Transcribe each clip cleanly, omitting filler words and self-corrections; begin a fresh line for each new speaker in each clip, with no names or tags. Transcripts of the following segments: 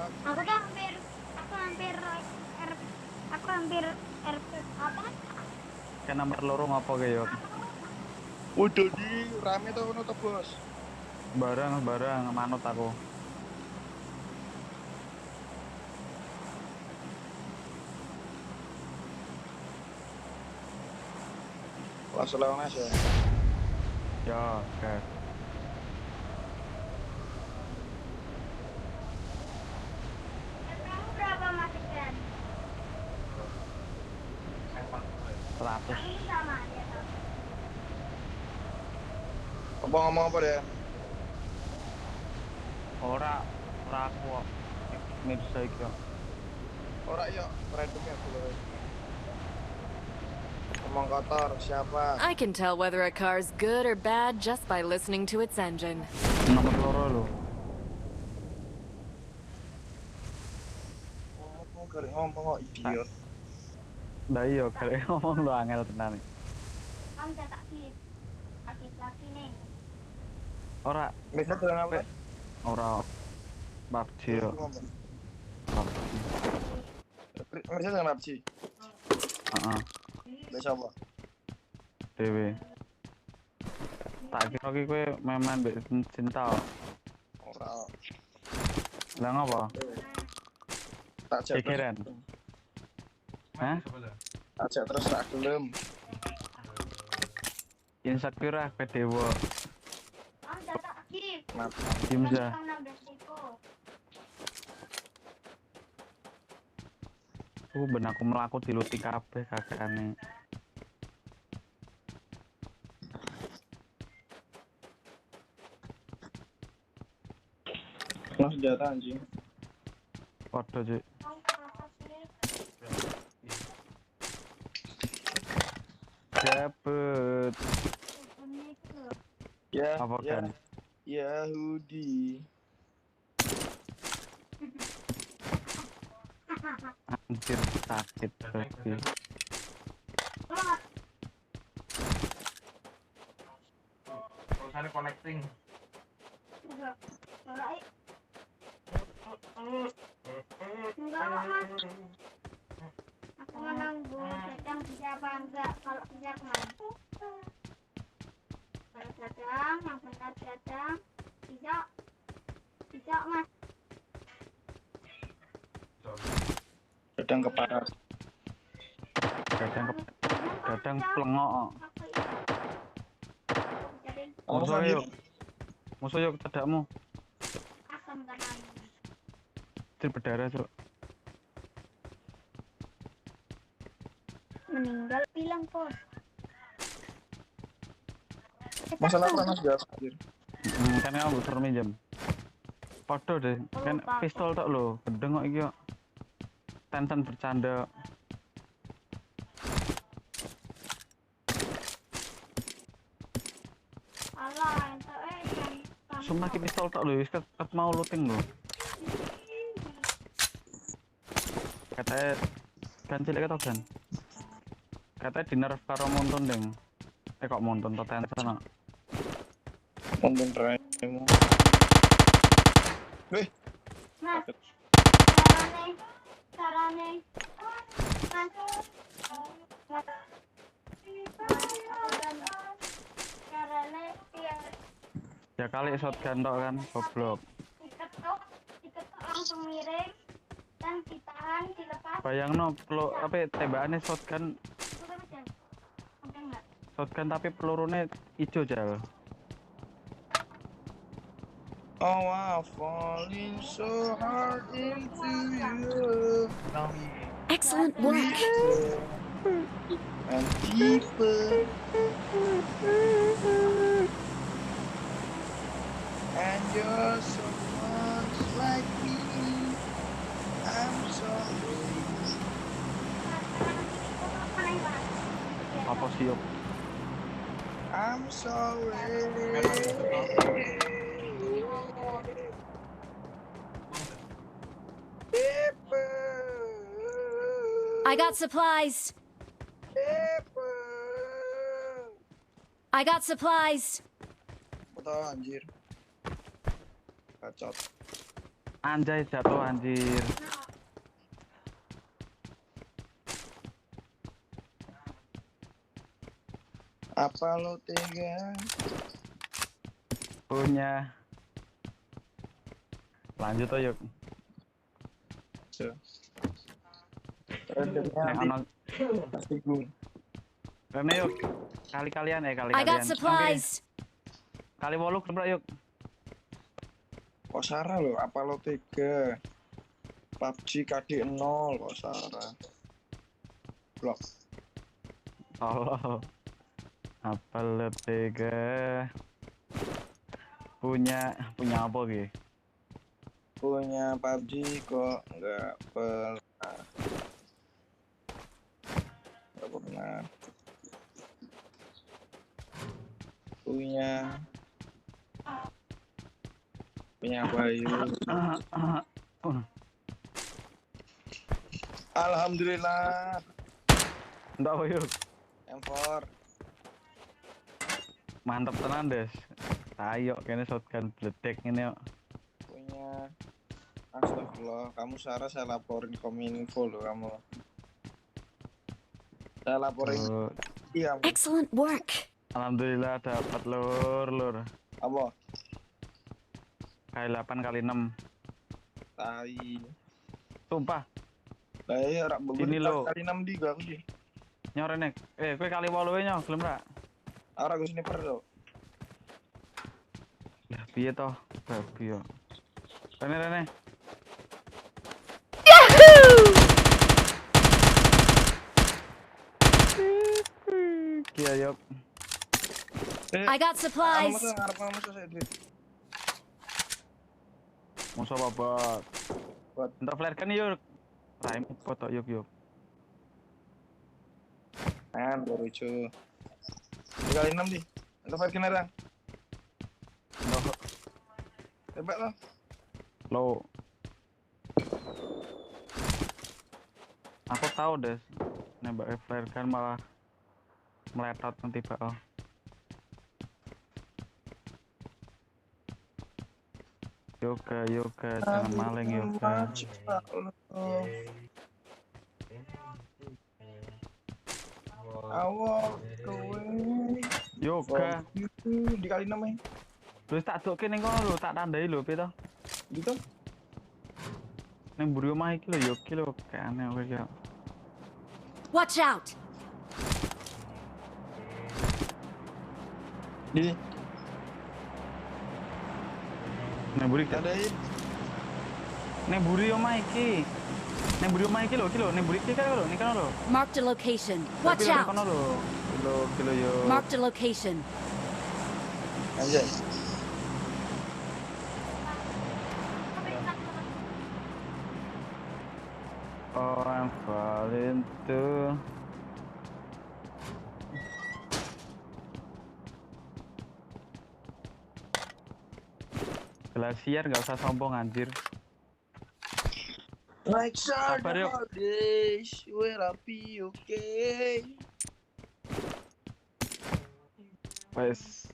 Aku tuh hampir R, aku hampir RP apa?
Kan nomor loro apa kayak?
Udah di rame tuh kono tuh bos.
Barang manut aku.
Kelas Leonas ya.
Ya, oke.
Kamu berapa masuk kan?
100.
Aku sama dia tuh.
Apa ngomong apa deh?
Ora aku kok. Mirsa iki kok.
Ora ya random ya dulu. Ngomong kotor siapa?
I can tell whether a car's good or bad just by listening to its engine.
Nomor loro lho.
Ngomong kok idiot.
Lah iya, kare ngomong lu angel tenan.
Kamu udah sakit. Sakit lagi nih.
Ora,
Bisa bilang apa?
ora PUBG yo.
Bisa bilang apa sih?
Heeh,
Bisa apa?
dhewe. Tak kira ki kowe main mbek cinta.
Ora.
Lah ngapa?
Tak cek
Pikiran. Hah?
Tak cek terus tak gelem.
Insecure ah dewa.
Kamu udah sakit.
Kenapa?
Dimza.
Kamu udah siko.
Ben aku mlaku diluti kabeh kakakane.
Nah senjata anjing.
Padha Cuk.
Kamu kenapa sih?
Dapet.
Ini tuh.
Ya.
Apa
Ya.
kan?
Yahudi.
Anjir sakit lagi.
Tulisannya connecting.
Enggak. Enggak, Mas. Aku menunggu sedang bisa apa enggak. Kalau bisa kemana? Kalau sedang, yang benar sedang. Bisa. Bisa, Mas.
Sedang kepanas.
Kadang plengok.
Apa
Musuh yuk cedakmu.
Asam kanan.
Cil berdarah, Cuk.
Meninggal bilang, Bos.
Masalah panas gas anjir.
Kan kamu suruh minjem. Padha deh, kan pistol tok lho, gendeng kok iki kok. Tensen bercanda.
Alah, ente
Sumpah ki pistol tok lho, wis ket mau looting lho. Katanya kan cilik ketok kan. Katanya di nerf karo Montun deng. Kok Montun to Tensen kok.
Konten raimu. Weh,
Mas, carane, Mas, carane biar
Ya kali shotgun tok kan, goblok.
diketuk langsung miring dan ditahan, dilepas.
Bayangno kalau apa tembakannya shotgun
Udah aja, sampai enggak?
shotgun tapi pelurunya hijau jal.
oh I'm falling so hard into you.
Excellent work.
And deeper. And you're so much like me. I'm sorry.
Apa sih yuk?
I'm sorry.
I got supplies. I got supplies.
Betul anjir. Bacot.
Anjay jatuh anjir.
Apa lo tega?
Punya. Lanjut oh yuk.
So. Rendernya
Nek
nanti
ono
pasti gue.
rene yuk. Kali-kalian
I got
kali-kalian.
supplies.
Kali 8 kembrak yuk.
Kok Sarah lo? Apa lo tega? PUBG KD 0 kok Sarah. Blok.
Allah. Apa lo tega? Punya apa gitu?
Punya PUBG kok nggak pernah. Nggak pernah. Punya apa yuk? Alhamdulillah.
Ndak apa yuk.
M4.
Mantap tenan des. Ayo kene shotgun bledek ini yuk.
Punya. Astagfirullah, kamu Sarah saya laporin kominfo lo kamu. Saya laporin.
Tuh.
Iya.
Excellent work.
Alhamdulillah dapat lur.
Apa?
Kali 8 kali 6.
Tai.
Sumpah,
Lah iya rak
Ini lo.
kali 6 di gak aku sih.
nyorenek. Kowe kali 8 wae nyo, gelem ra?
Ora gue sniper lo.
Lah piye toh? Babi yo. Rene. Kia yuk.
I got supplies.
Masa ngarep masa saya duit.
Musuh babat.
Buat.
Entar flare kan yuk. Raim foto yuk.
Kan baru cu. Kali 6 di. Entar parkir narang.
Loh,
Tebak lo.
lo. Aku tahu des. Nembak flare kan malah meletot nanti Pak. Oh. Yoga, jangan maling yoga.
Awak kowe.
Yoga.
Di kali 6 ya.
Terus tak doke ning kono lho, tak tandai lho, piye to?
Gitu.
Ning mburi omah iki lho, yogi lho, kayane kowe iki.
Watch out.
Di
Ning mburi
tadain.
Ning mburi omah iki. Ning mburi omah iki lho, ning mburi iki kan lho, ning kono lho.
Marked a location. Watch
Tapi lho, ning
out.
kono lho. Kilo yo.
Marked a location.
Anjay.
Oh, I'm falling too. Glasier gak usah sombong anjir.
Like
Sabar, yuk.
days, where I be okay.
Wes,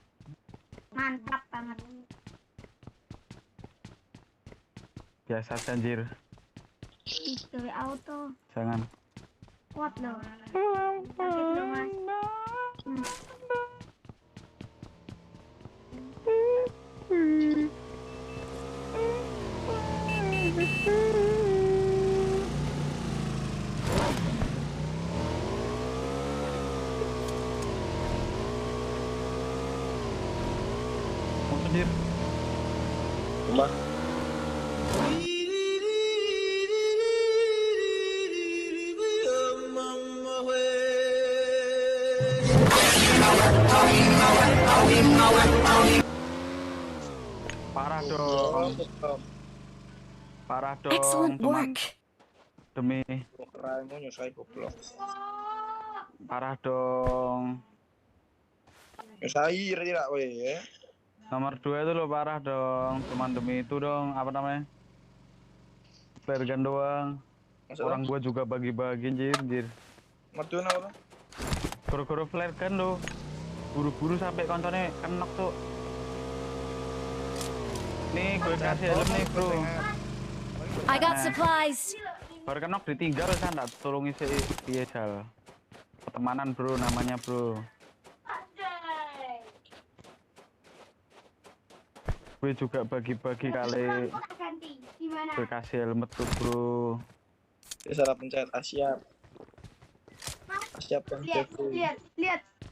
Mantap banget.
biasa aja, anjir.
Itu auto.
Jangan.
Kuat loh. Sakit loh mas.
Anjir.
Mbak.
Parah dong. Parah dong,
Excellent
teman.
work.
Demi
Raimu nyusai goblok.
parah dong.
Nyusai tidak weh ya.
Nomor 2 itu lo parah dong. Cuman demi itu dong, apa namanya? Flare gun doang. Orang gua juga bagi-bagi anjir.
Mertuan apa?
Guru-guru flare gun lo. Buru-buru sampai koncone kenok tuh. Nih gue kasih helm nih bro.
I got supplies.
Baru kenok ditinggal kan tak tolong isi piye jal. Pertemanan bro namanya bro. Gue juga bagi-bagi kali
Ganti. Gimana?
gue kasih helmet tuh bro.
Dia salah pencet Asyap. Asyap kan
Lihat,
Jeffrey.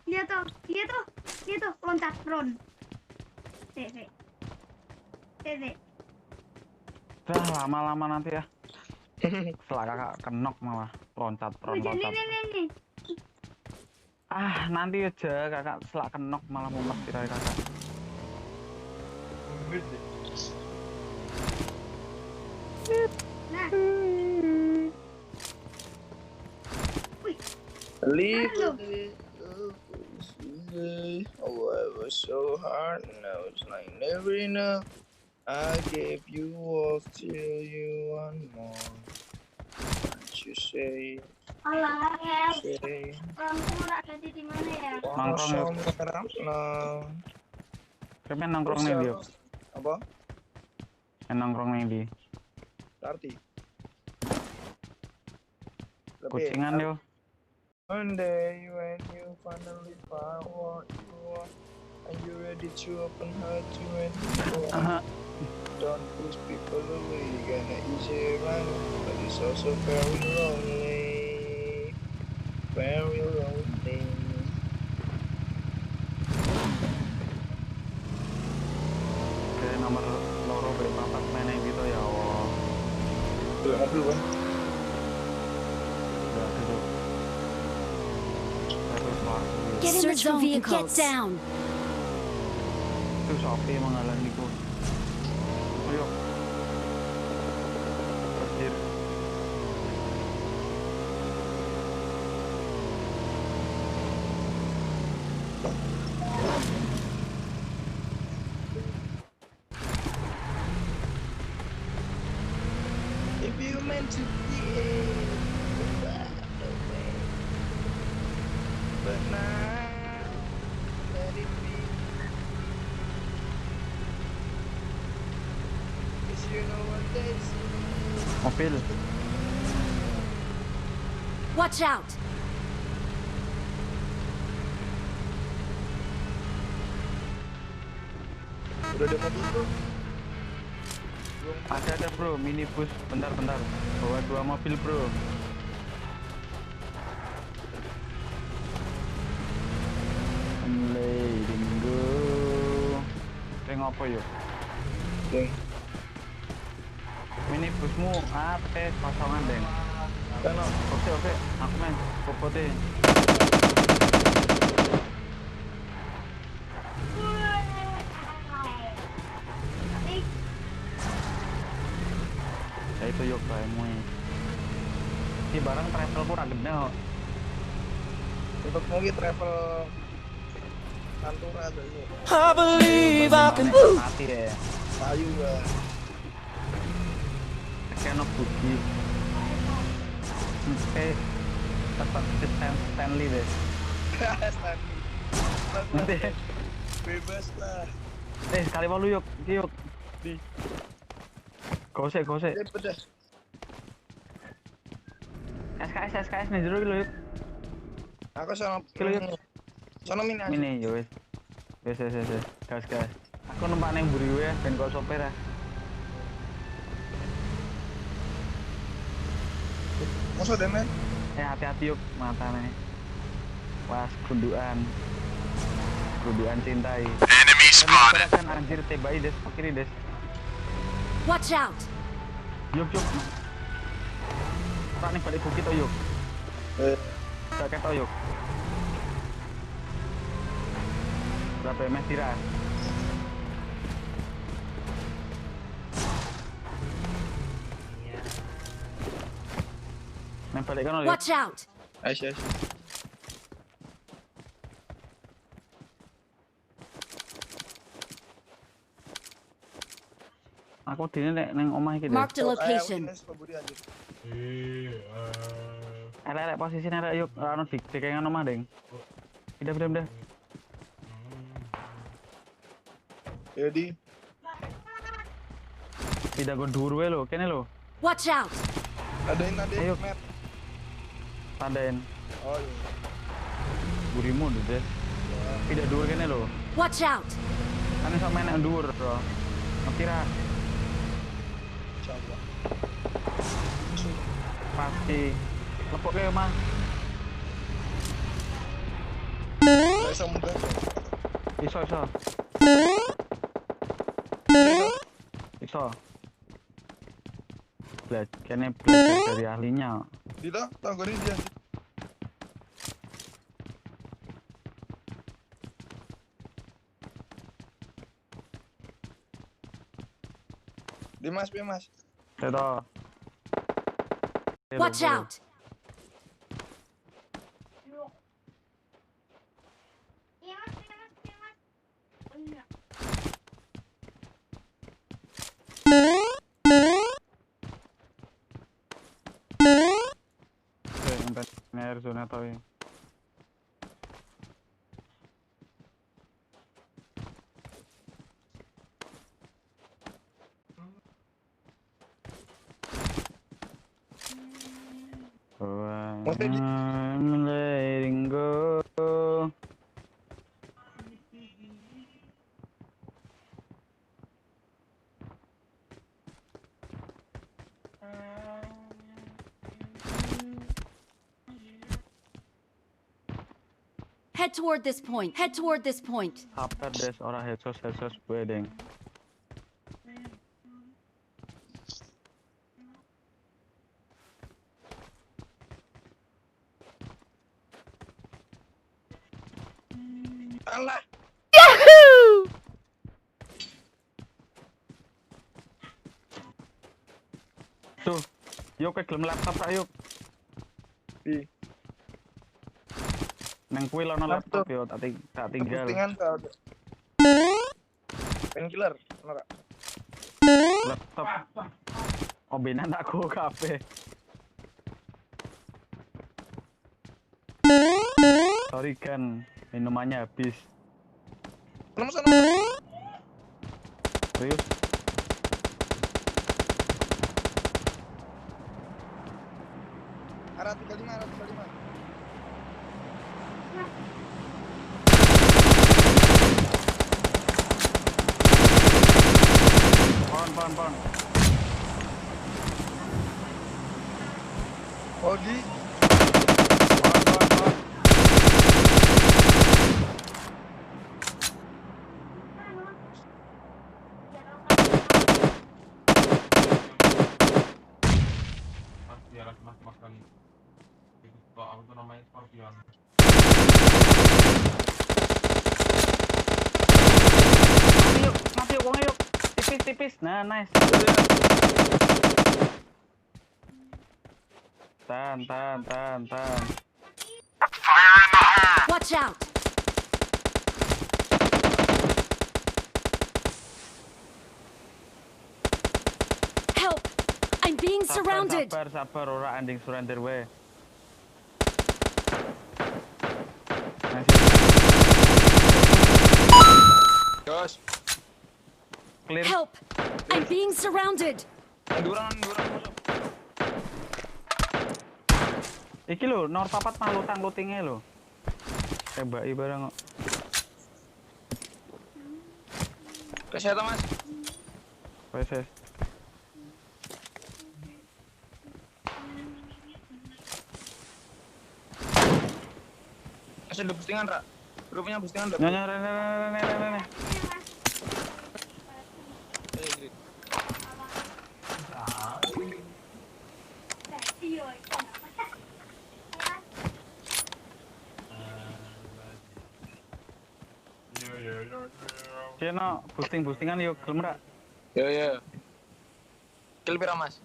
lihat tuh, loncat drone. Tv.
Dah lama-lama nanti ya. Setelah kakak kenok malah loncat.
Ini.
Ah nanti aja kakak setelah kenok malah mau pasti dari kakak.
Nah,
Little bit of easy. Oh, I was so hard, now it's like never enough. I gave you all, still you want more. What you say?
alah ya.
Say.
Kamu nak ganti di mana ya?
Nongkrong yuk. Kayaknya nongkrong nih dia.
Apa?
Nongkrong nih di.
Arti.
Kucingan yo.
One day when you finally find what you want, and you're ready to open heart to anyone. Don't push people away, gonna easy run, but it's also very lonely, very lonely.
Oke nomor loro papat mana gitu ya Allah.
Tuh, mobil kan?
Udah duduk. Terus parkir.
Get in the zone and get down.
Itu Sophie mengalamiku. Ayo. Parkir.
If you meant to be but now let it be. 'Cause you know what they say.
Mobil.
Watch out.
Udah ada mobil tuh.
Ada bro, minibus. Bentar. Bawa 2 mobil bro. Leading go. Apa yuk?
Deng.
Minibusmu apa kosongan deng?
Kan
Oke, aku main popote. Ya itu yuk bayangmu. Di barang travel kurang gede kok.
untuk mau travel Pantura tuh ini.
I believe I can mati ya.
Payu gua.
Kenok bugi. Tetap Stanley deh.
Stanley.
Nanti.
Bebas lah.
Sekali walu yuk, yuk. Di. Gosek.
Dia pedas.
SKS nih jero yuk.
Aku sama
Kilo yuk.
Sono mini aja.
Mini yo wis. Wis. Gas. Aku numpak ning mburi ya ben kok sopir ya.
Musuh deh men.
Hati-hati yuk matane. Was gundukan cintai. Enemy spotted. Kan anjir tebai des, kiri des.
Watch out.
Yuk. Ora ning balik bukit to yuk. Kakek to yuk. Berapa MS tiras? Main balik kan yuk.
Watch out.
Aisyah.
Aku dini neng omah iki deh.
Mark the location.
Elek posisine rek yuk, ora ono dikengan omah, Ding. Pindah.
Jadi
Pindah go dhuwur wae lho, kene lho.
Watch out!
Adain,
Ayo.
Matt.
Tandain.
Oh iya.
Burimu deh. Tidak dur kene lho.
Watch out!
Kan iso main dur, Bro. Ngerti ra?
Insyaallah.
Pasti. Lepok ke mah.
Gak bisa mudah.
Iso. Iso. Kene belajar dari ahlinya.
Dita, tanggurin dia. Dimas, Mas.
Teto.
Watch out!
Iya mas. Bener.
Air zona tau ya. I'm letting go.
Head toward this point. Head toward this point.
Sabar des ora headsos wedding.
Alah.
Yahoo!
Tuh, yuk ke gelem laptop tak yuk.
Di.
Nang kuwi lono laptop yo tak tinggal.
Postingan kau. Painkiller, ono kak?
Laptop. Ombenan aku kabeh. Sorry kan, minumannya habis.
Belum sana.
Serius?
Arah 35.
Pon.
Oh di.
Pon.
Pasti harus makan itu kok apa tuh namanya scorpion.
Mati yuk, yuk. Tipis. Nah, nice. Tahan.
Watch out! Help! I'm being surrounded.
Sabar, ora ending surrender we.
Jos.
Clear.
Help! I'm being surrounded.
Durang masuk.
Iki lho, nomor 4 mah lutang-lutinge lho. Tembaki bareng kok.
Kesehatan mas.
Wes.
Masih ada postingan Ra? Grupnya postingan Ra?
Nyonya rene. Kena boostingan yuk, gelem ra?
Ya. Kill pira mas?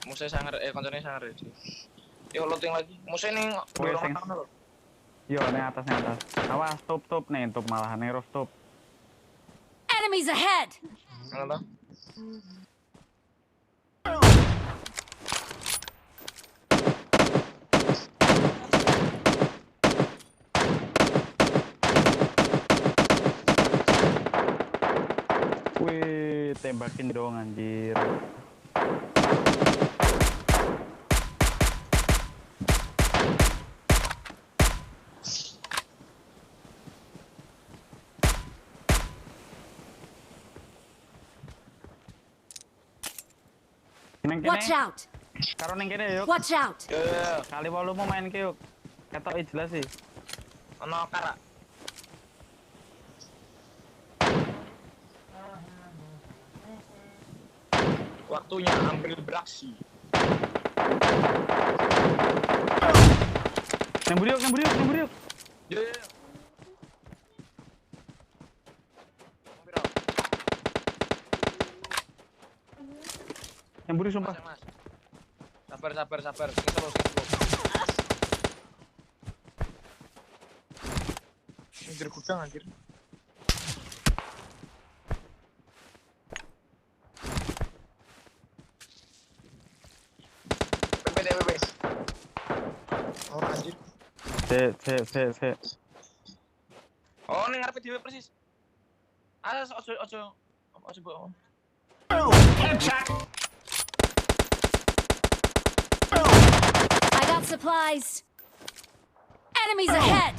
Musa sangar, koncone sangar ya. Yo loading lagi. Musa ini
Wes,
lho.
Yo, nih atas. Awas, stop nih, top malah nero stop.
Enemies ahead!
Ngono.
Wih, tembakin dong anjir. Neng
Watch
kene,
out!
karo neng kene yuk.
Watch out!
Kali 8 mau main ke yuk. Ketok jelas sih.
Ono kara. Waktunya ambil beraksi.
Neng buriuk.
Ya.
Neng buriuk sumpah.
Mas. Sabar. Sing terus. Anjir gudang anjir. PPDWP. Oh anjir.
Se.
Oh ning ngarepe dhewe persis. Ojo bohong.
I got supplies! Enemies ahead!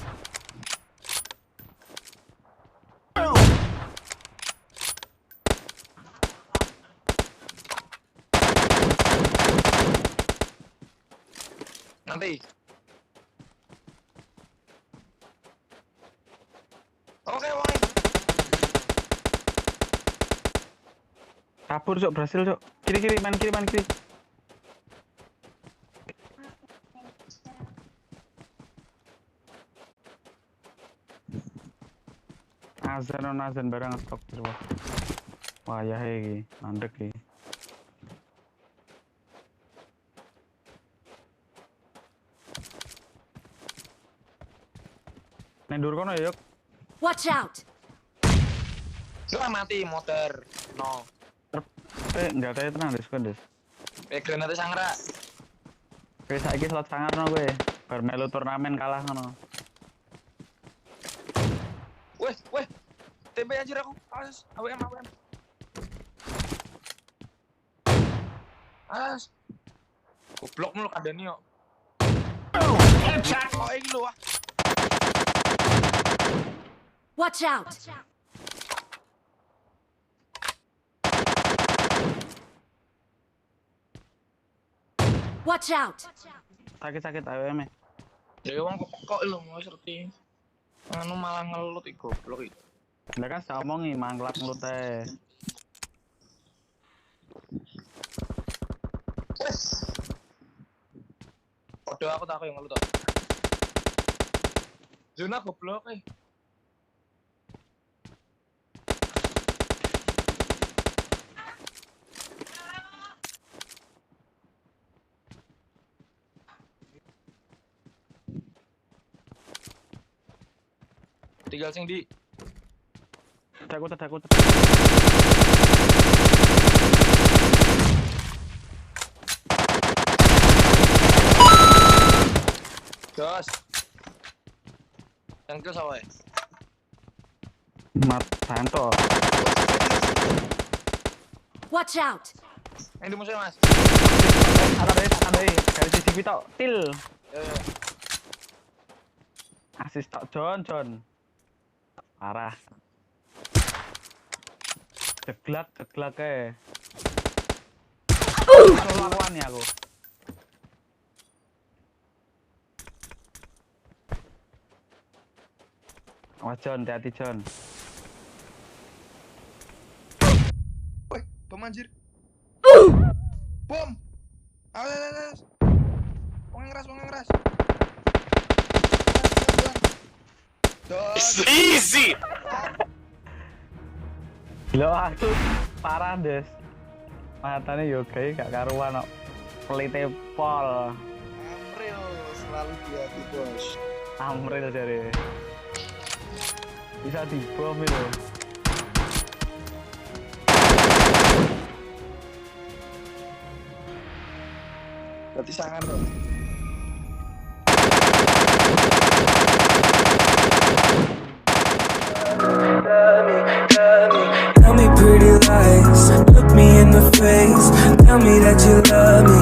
Nanti. Oke, wong.
Kabur cok, berhasil cok. Kiri, main kiri. Azan barang stok terus. Wah ya iki, mandek iki. Nendur kono yuk.
Watch out!
Lu mati motor. No.
Enggak kayak tenang des.
Granate sangra.
Kowe saiki slot sangar no kowe. Bar melu turnamen kalah ngono.
Weh. TB anjir aku. Awas, AWM. Awas. Goblok mulu kadani yo. Headshot. Oh, iki lho wah.
Watch out! Watch out!
Sakit AWM.
Ya wong kok lho mau serti. Anu malah ngelut iki goblok iki.
Lah kan saya omongi mangklak ngelut teh.
Wes. Podo aku tak yang ngelut to. Zona goblok eh. Tinggal sing di
Takut.
Jos. Yang kill sawe.
Mat santo.
Watch out!
Yang di musuh Mas.
Ada dari CCTV tok. Til.
Ya.
Asis tok John. Parah. Ceglak kae. Lawan ya aku. Awas John, hati-hati John.
Woi, bom anjir. Bom. Awas. Wong ngeras. Dos.
Easy!
Gila aku parah des. Matanya yoga gak karuan kok. Pelite pol.
Amril selalu di hati bos.
Amril jare. Bisa dibom itu.
Berarti sangan dong.
Tell me pretty lies, look me in the face. Tell me that you love me,